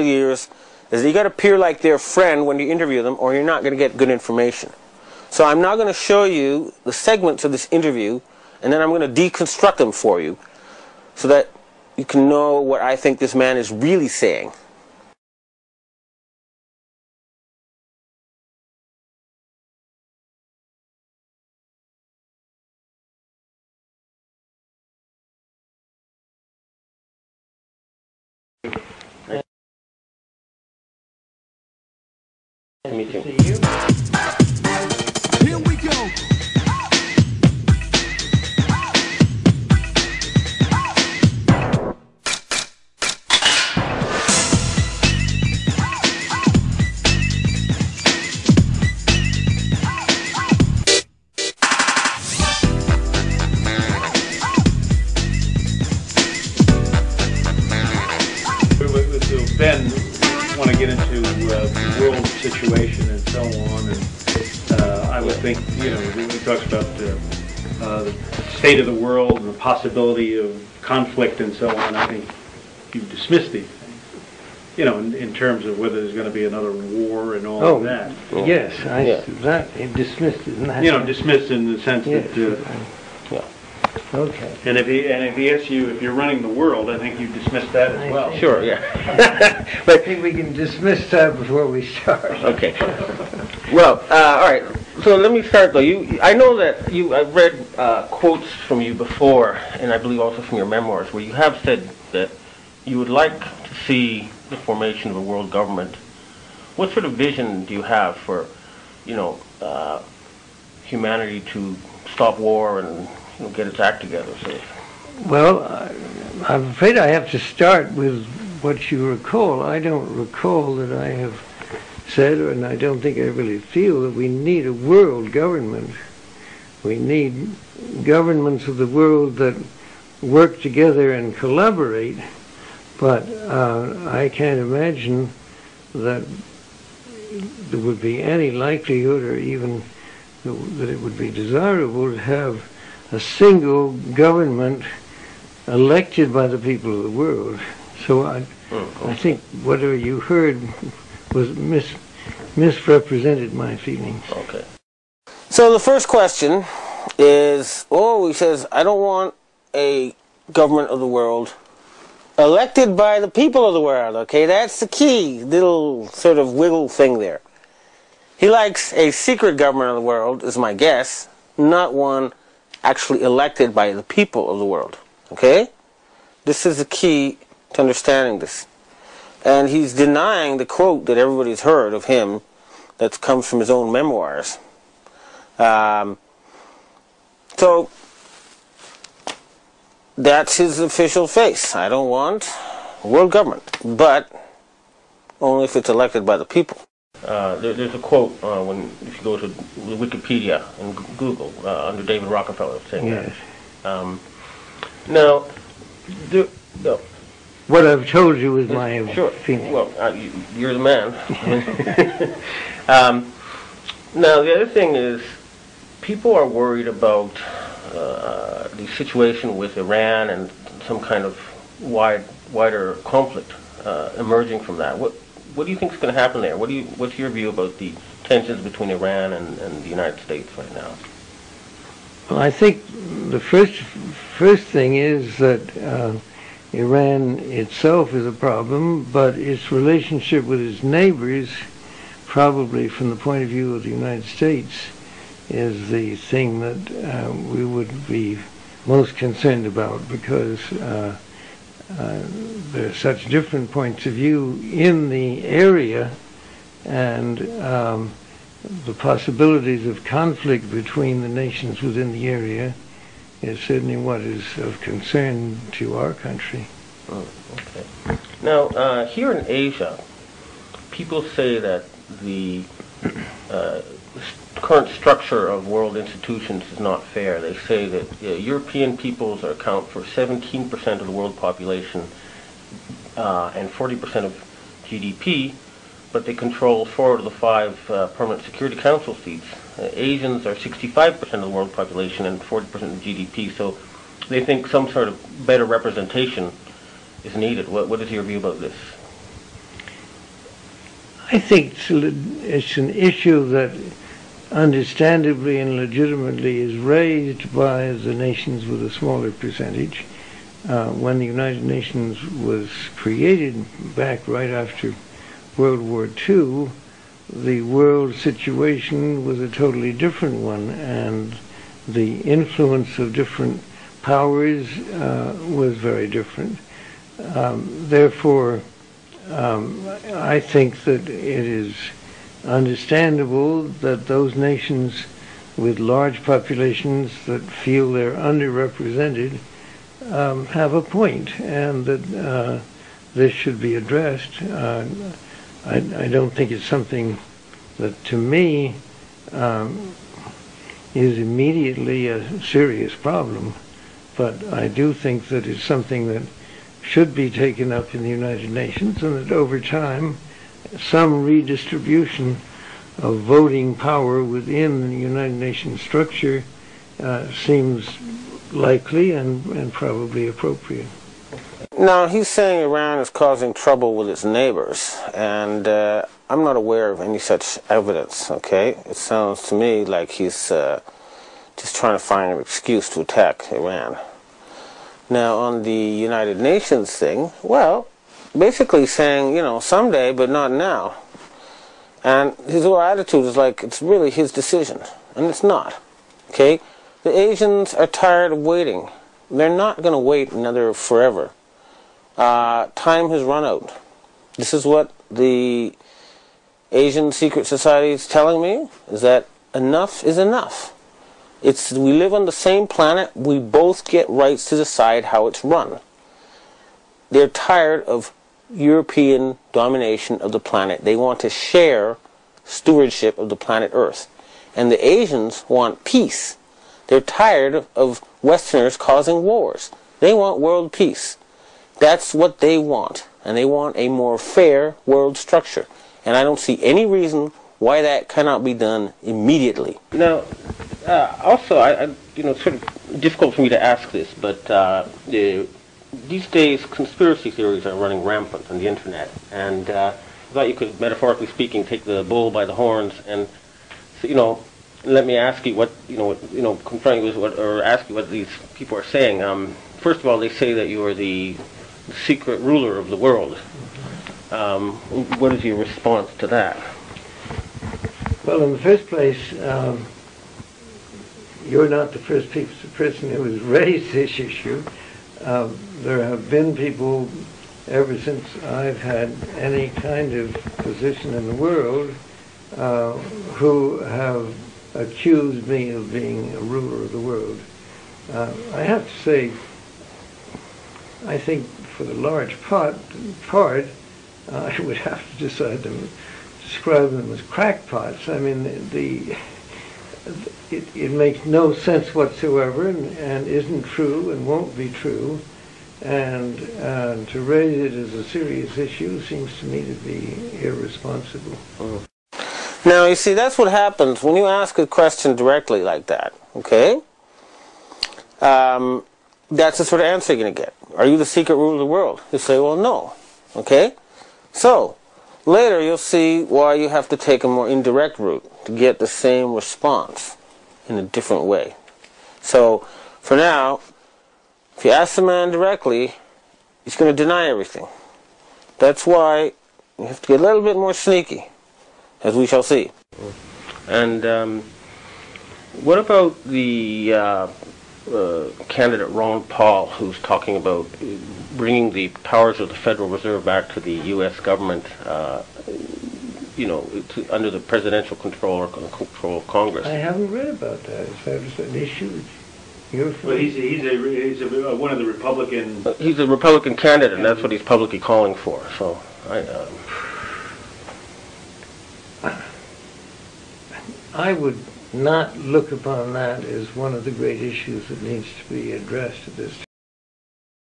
years is that you got to appear like their friend when you interview them, or you're not going to get good information. So I'm now going to show you the segments of this interview, and then I'm going to deconstruct them for you so that you can know what I think this man is really saying. Me too. Here we go. Ben want to get into the world situation and so on, and I would think, you know, when he talks about the state of the world and the possibility of conflict and so on, I think you dismiss these things, you know, in terms of whether there's going to be another war and all of that. Yes, that he dismissed it. You know, dismissed in the sense that. Okay. And if he asks you if you're running the world, I think you dismiss that as well. Sure, yeah. But I think we can dismiss that before we start. Okay. Well, all right. So let me start though. I know that I've read quotes from you before, and I believe also from your memoirs, where you have said that you would like to see the formation of a world government. What sort of vision do you have for, you know, humanity to stop war and get its act together? So. Well, I'm afraid I have to start with what you recall. I don't recall that I have said, and I don't think I really feel, that we need a world government. We need governments of the world that work together and collaborate, but I can't imagine that there would be any likelihood, or even that it would be desirable, to have a single government elected by the people of the world. So I think whatever you heard was misrepresented my feelings. Okay. So the first question is, he says, I don't want a government of the world elected by the people of the world. Okay, that's the key little sort of wiggle thing there. He likes a secret government of the world, is my guess, not one actually elected by the people of the world. Okay? This is the key to understanding this. And he's denying the quote that everybody's heard of him that comes from his own memoirs. So that's his official face. I don't want a world government, but only if it's elected by the people. There's a quote if you go to Wikipedia and Google under David Rockefeller saying that. Now, what I've told you is my opinion. Well, you're the man. Now, the other thing is, people are worried about the situation with Iran and some kind of wider conflict emerging from that. What do you think is going to happen there? What's your view about the tensions between Iran and the United States right now? Well, I think the first thing is that Iran itself is a problem, but its relationship with its neighbors, probably from the point of view of the United States, is the thing that we would be most concerned about, because there are such different points of view in the area, and the possibilities of conflict between the nations within the area is certainly what is of concern to our country. Oh, okay. Now, here in Asia, people say that the current structure of world institutions is not fair. They say that European peoples account for 17% of the world population and 40% of GDP, but they control 4 of the 5 permanent Security Council seats. Asians are 65% of the world population and 40% of GDP, so they think some sort of better representation is needed. What is your view about this? I think it's an issue that understandably and legitimately is raised by the nations with a smaller percentage. When the United Nations was created back right after World War II, the world situation was a totally different one, and the influence of different powers was very different. Therefore, I think that it is understandable that those nations with large populations that feel they're underrepresented have a point, and that this should be addressed. I don't think it's something that, to me, is immediately a serious problem, but I do think that it's something that should be taken up in the United Nations, and that over time some redistribution of voting power within the United Nations structure seems likely and probably appropriate. Now, he's saying Iran is causing trouble with its neighbors, and I'm not aware of any such evidence, okay? It sounds to me like he's just trying to find an excuse to attack Iran. Now, on the United Nations thing, well, basically saying, you know, someday, but not now. And his whole attitude is like it's really his decision, and it's not, okay? The Asians are tired of waiting. They're not going to wait another forever. Time has run out. This is what the Asian secret society is telling me, is that enough is enough. We live on the same planet. We both get rights to decide how it's run. They're tired of European domination of the planet. They want to share stewardship of the planet Earth. And the Asians want peace. They're tired of Westerners causing wars. They want world peace. That's what they want. And they want a more fair world structure. And I don't see any reason why that cannot be done immediately. Now, also, it's sort of difficult for me to ask this, but these days conspiracy theories are running rampant on the internet. And I thought you could, metaphorically speaking, take the bull by the horns and, let me ask you confront you with or ask you what these people are saying. First of all, they say that you are the secret ruler of the world. What is your response to that? Well, in the first place, you're not the first person who has raised this issue. There have been people ever since I've had any kind of position in the world who have accused me of being a ruler of the world. I have to say, I think for the large part, I would have to describe them as crackpots. I mean, it makes no sense whatsoever, and isn't true and won't be true. And to raise it as a serious issue seems to me to be irresponsible. Now, you see, that's what happens when you ask a question directly like that, okay? That's the sort of answer you're going to get. Are you the secret ruler of the world? You say, well, no, okay? So, later you'll see why you have to take a more indirect route to get the same response in a different way. So, for now, if you ask the man directly, he's going to deny everything. That's why you have to get a little bit more sneaky, as we shall see. And what about the candidate Ron Paul, who's talking about bringing the powers of the Federal Reserve back to the U.S. government, under the presidential control or control of Congress? I haven't read about that. Is that an issue? Well, he's one of the Republican. He's a Republican candidate, and that's what he's publicly calling for. So, I would not look upon that as one of the great issues that needs to be addressed at this